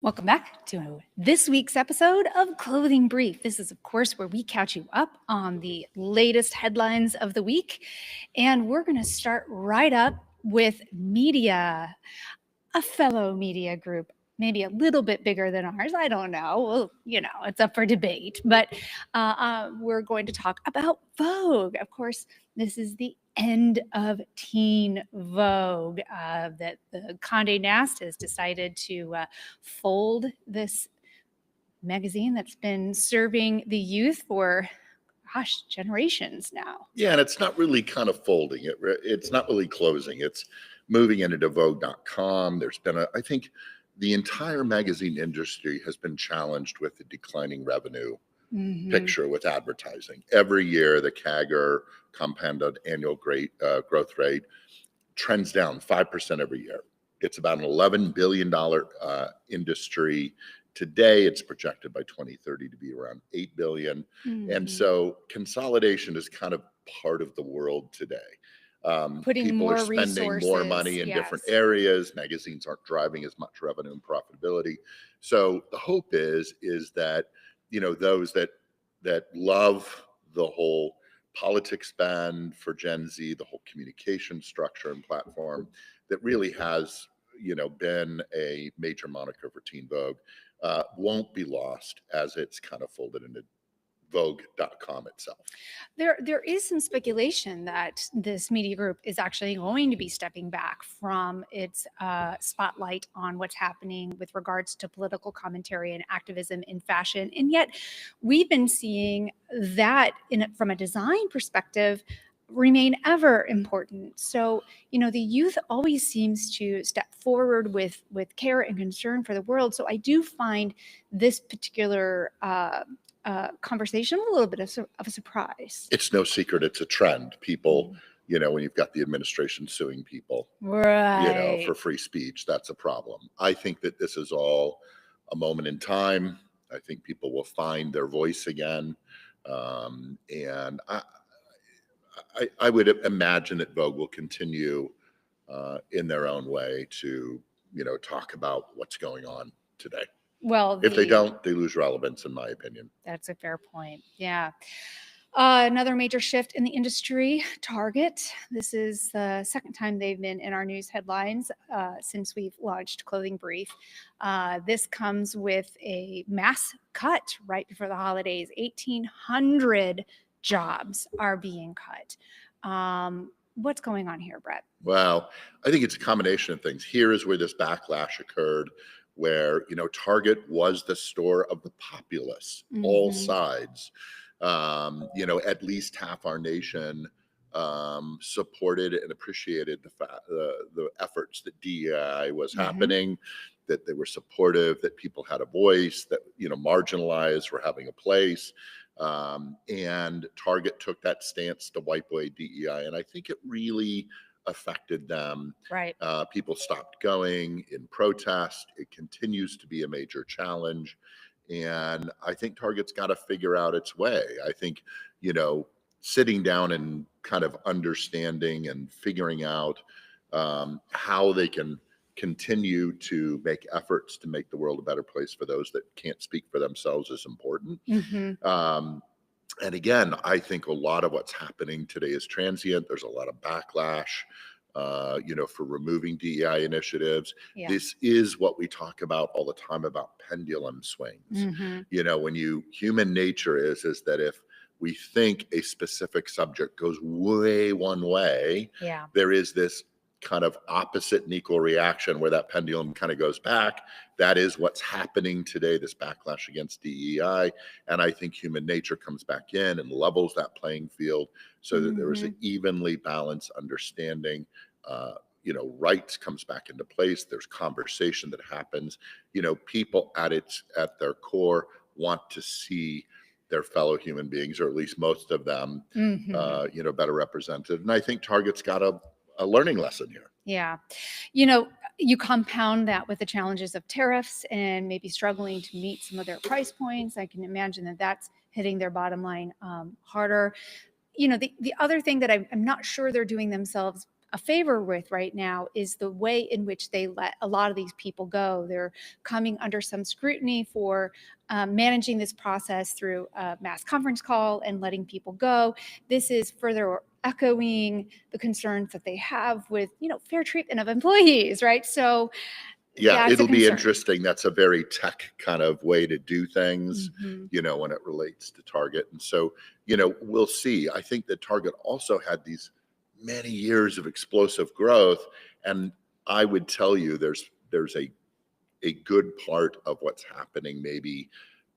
Welcome back to this week's episode of Clothing Brief. This is, of course, where we catch you up on the latest headlines of the week. And we're going to start right up with media, a fellow media group, maybe a little bit bigger than ours. I don't know. Well, it's up for debate. But we're going to talk about Vogue. Of course, this is the end of Teen Vogue, that the Condé Nast has decided to fold this magazine that's been serving the youth for, generations now. Yeah, and it's not really kind of folding. It's not really closing. It's moving into Vogue.com. There's been I think the entire magazine industry has been challenged with the declining revenue picture with advertising. Every year, the CAGR, compounded annual growth rate, trends down 5% every year. It's about an $11 billion industry. Today, it's projected by 2030 to be around $8 billion. And so consolidation is kind of part of the world today. Putting people more are spending more resources, money in yes. different areas. Magazines aren't driving as much revenue and profitability. So the hope is that, those that love the whole politics bend for Gen Z, the whole communication structure and platform that really has, been a major moniker for Teen Vogue, won't be lost as it's kind of folded into Vogue.com itself. There is some speculation that this media group is actually going to be stepping back from its spotlight on what's happening with regards to political commentary and activism in fashion. And yet we've been seeing that from a design perspective remain ever important. So, the youth always seems to step forward with care and concern for the world. So I do find this particular conversation a little bit of a surprise. It's no secret. It's a trend. People, when you've got the administration suing people, right, for free speech, that's a problem. I think that this is all a moment in time. I think people will find their voice again. And I would imagine that Vogue will continue in their own way to, talk about what's going on today. Well, if they don't, they lose relevance, in my opinion. That's a fair point. Yeah. Another major shift in the industry, Target. This is the second time they've been in our news headlines since we've launched Clothing Brief. This comes with a mass cut right before the holidays. 1,800 jobs are being cut. What's going on here, Bret? Well, I think it's a combination of things. Here is where this backlash occurred, where, Target was the store of the populace, all sides. At least half our nation supported and appreciated the efforts that DEI was happening, that they were supportive, that people had a voice, that, marginalized were having a place. And Target took that stance to wipe away DEI. And I think it really affected them. Right. People stopped going in protest. It continues to be a major challenge. And I think Target's got to figure out its way. I think, sitting down and kind of understanding and figuring out how they can continue to make efforts to make the world a better place for those that can't speak for themselves is important. And again, I think a lot of what's happening today is transient. There's a lot of backlash, for removing DEI initiatives. Yeah. This is what we talk about all the time about pendulum swings. When human nature is that if we think a specific subject goes way one way, there is this kind of opposite and equal reaction where that pendulum kind of goes back. That is what's happening today, this backlash against DEI. And I think human nature comes back in and levels that playing field so that there is an evenly balanced understanding. Rights comes back into place. There's conversation that happens. People at their core want to see their fellow human beings, or at least most of them, better represented. And I think Target's got a learning lesson here. Yeah. You compound that with the challenges of tariffs and maybe struggling to meet some of their price points. I can imagine that that's hitting their bottom line harder. The other thing that I'm not sure they're doing themselves a favor with right now is the way in which they let a lot of these people go. They're coming under some scrutiny for managing this process through a mass conference call and letting people go. This is further echoing the concerns that they have with, fair treatment of employees, right? So Yeah, that's a it'll be concern. interesting. That's a very tech kind of way to do things, Mhm. when it relates to Target. And so, we'll see. I think that Target also had these many years of explosive growth. And I would tell you there's a good part of what's happening maybe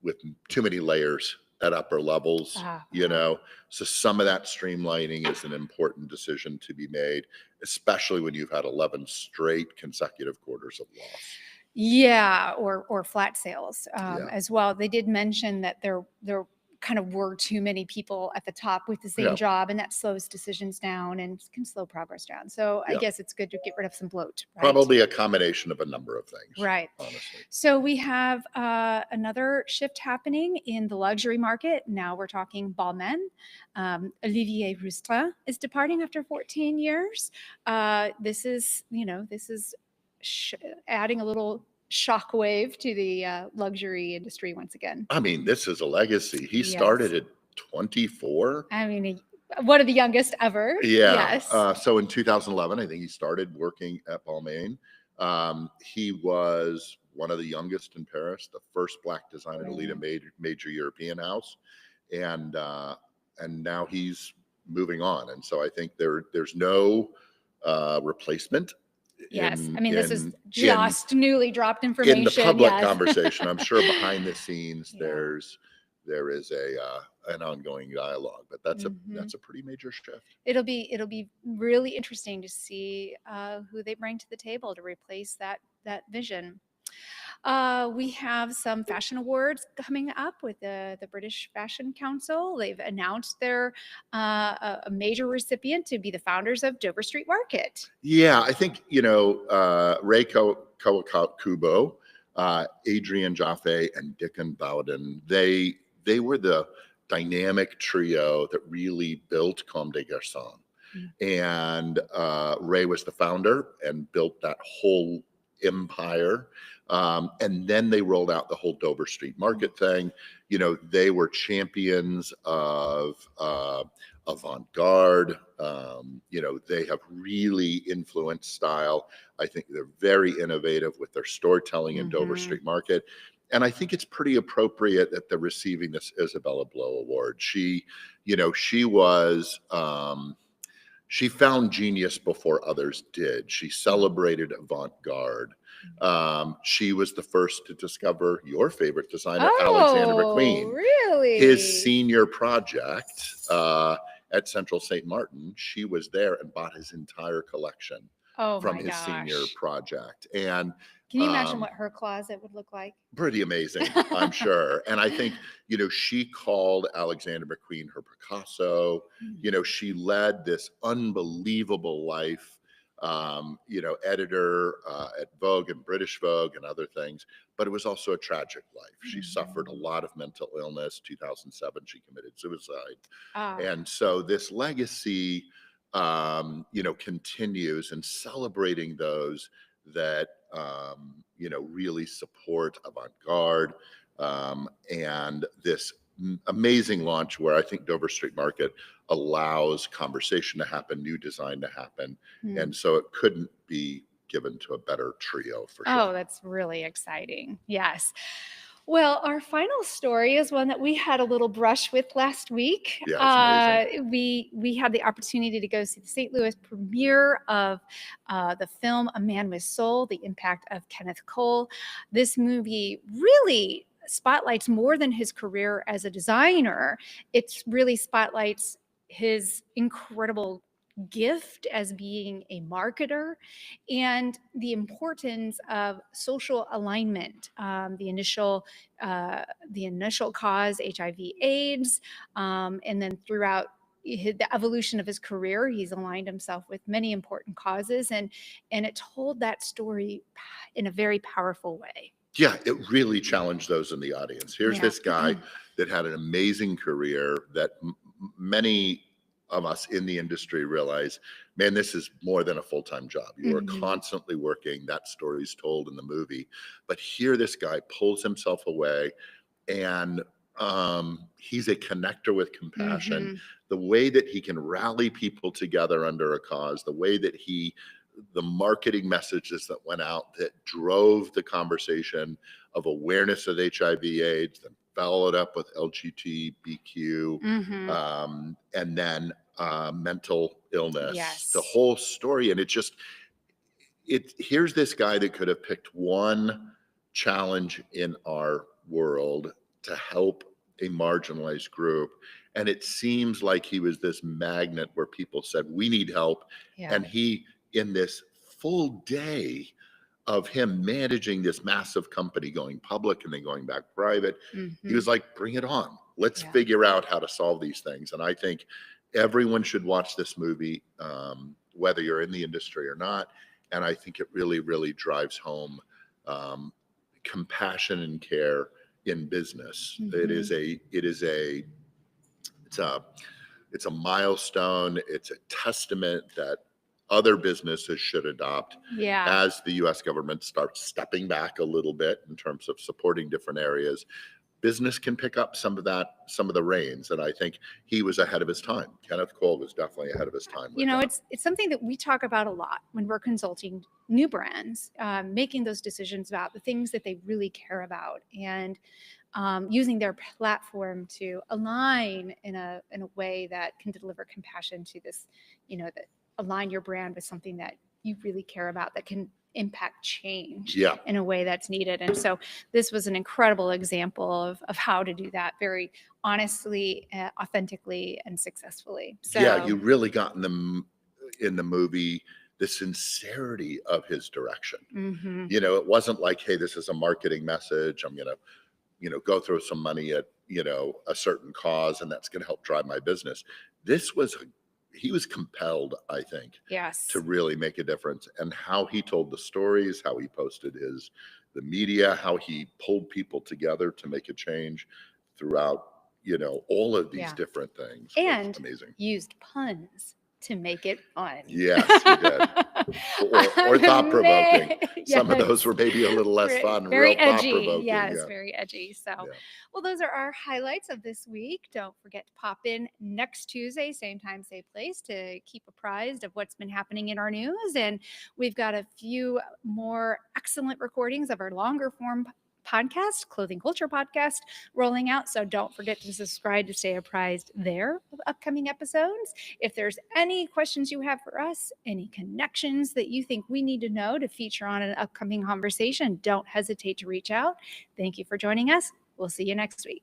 with too many layers at upper levels, So some of that streamlining is an important decision to be made, especially when you've had 11 straight consecutive quarters of loss. Yeah, or flat sales Yeah. as well. They did mention that there kind of were too many people at the top with the same Yeah. job, and that slows decisions down and can slow progress down. So I Yeah. guess it's good to get rid of some bloat, right? Probably a combination of a number of things. Right. Honestly. So we have another shift happening in the luxury market. Now we're talking Balmain. Olivier Rousteing is departing after 14 years. This is adding a little shockwave to the luxury industry once again. I mean, this is a legacy. He Yes. started at 24. I mean, one of the youngest ever. Yeah. Yes. So in 2011, I think he started working at Balmain. He was one of the youngest in Paris, the first Black designer to lead a major European house, and now he's moving on. And so I think there's no replacement. Yes. I mean, this is just newly dropped information. In the public yes. conversation. I'm sure behind the scenes Yeah. there is an ongoing dialogue, but that's a pretty major shift. It'll be really interesting to see who they bring to the table to replace that vision. We have some fashion awards coming up with the British Fashion Council. They've announced they're a major recipient to be the founders of Dover Street Market. Yeah, I think Ray Kawakubo, Adrian Jaffe, and Dickon Bowden. They were the dynamic trio that really built Comme des Garçons. And Ray was the founder and built that whole empire. And then they rolled out the whole Dover Street Market thing. They were champions of avant-garde. They have really influenced style. I think they're very innovative with their storytelling in Dover Street Market. And I think it's pretty appropriate that they're receiving this Isabella Blow Award. She was, she found genius before others did. She celebrated avant-garde. She was the first to discover your favorite designer, Alexander McQueen. Really? His senior project at Central St. Martin, she was there and bought his entire collection from his senior project. And can you imagine what her closet would look like? Pretty amazing, I'm sure. And I think, she called Alexander McQueen her Picasso. She led this unbelievable life, editor at Vogue and British Vogue and other things. But it was also a tragic life. She suffered a lot of mental illness. 2007, she committed suicide. And so this legacy, continues, and celebrating those that really support avant-garde, and this amazing launch where I think Dover Street Market allows conversation to happen, new design to happen, and so it couldn't be given to a better trio for sure. Oh, that's really exciting. Yes. Well, our final story is one that we had a little brush with last week. Yeah, it's amazing. We had the opportunity to go see the St. Louis premiere of the film A Man with Soul, the impact of Kenneth Cole. This movie really spotlights more than his career as a designer. It really spotlights his incredible gift as being a marketer and the importance of social alignment. The initial cause, HIV/AIDS, and then throughout the evolution of his career, he's aligned himself with many important causes, and it told that story in a very powerful way. Yeah, it really challenged those in the audience. Here's this guy that had an amazing career that many of us in the industry realize man, this is more than a full-time job. You are Mhm. constantly working. That story's told in the movie. But here, this guy pulls himself away, and he's a connector with compassion. Mhm. The way that he can rally people together under a cause, the way that the marketing messages that went out that drove the conversation of awareness of HIV/AIDS, then followed up with LGBTQ, Mhm. and then mental illness, the Yes. whole story. And here's this guy that could have picked one challenge in our world to help a marginalized group. And it seems like he was this magnet where people said, we need help. Yeah. And he, in this full day of him managing this massive company going public and then going back private, he was Mhm. like, bring it on. Let's Yeah. figure out how to solve these things. And I think everyone should watch this movie, whether you're in the industry or not. And I think it really, really drives home um, compassion and care in business. Mhm. It's a, it's a milestone. It's a testament that other businesses should adopt Yeah. as the US government starts stepping back a little bit in terms of supporting different areas. Business can pick up some of the reins. And I think he was ahead of his time. Kenneth Cole was definitely ahead of his time with that. It's something that we talk about a lot when we're consulting new brands, making those decisions about the things that they really care about, and using their platform to align in a way that can deliver compassion to this, that align your brand with something that you really care about, that can impact change Yeah. in a way that's needed. And so this was an incredible example of how to do that very honestly, authentically, and successfully. So Yeah, you really got in the movie the sincerity of his direction. mhm. It wasn't like, hey, this is a marketing message. I'm gonna, go throw some money at, a certain cause, and that's gonna help drive my business. He was compelled, I think, Yes. to really make a difference. And how he told the stories, how he posted the media, how he pulled people together to make a change throughout, all of these Yeah. different things was And amazing. used puns to make it fun. Yes, he did. Or thought provoking. Some of those Yes. were maybe a little less fun, Very real thought edgy. provoking. Yes, Yeah. very edgy. So, Yeah. well, those are our highlights of this week. Don't forget to pop in next Tuesday, same time, same place, to keep apprised of what's been happening in our news. And we've got a few more excellent recordings of our longer form podcast, Clothing Culture Podcast, rolling out. So don't forget to subscribe to stay apprised there of upcoming episodes. If there's any questions you have for us, any connections that you think we need to know to feature on an upcoming conversation, don't hesitate to reach out. Thank you for joining us. We'll see you next week.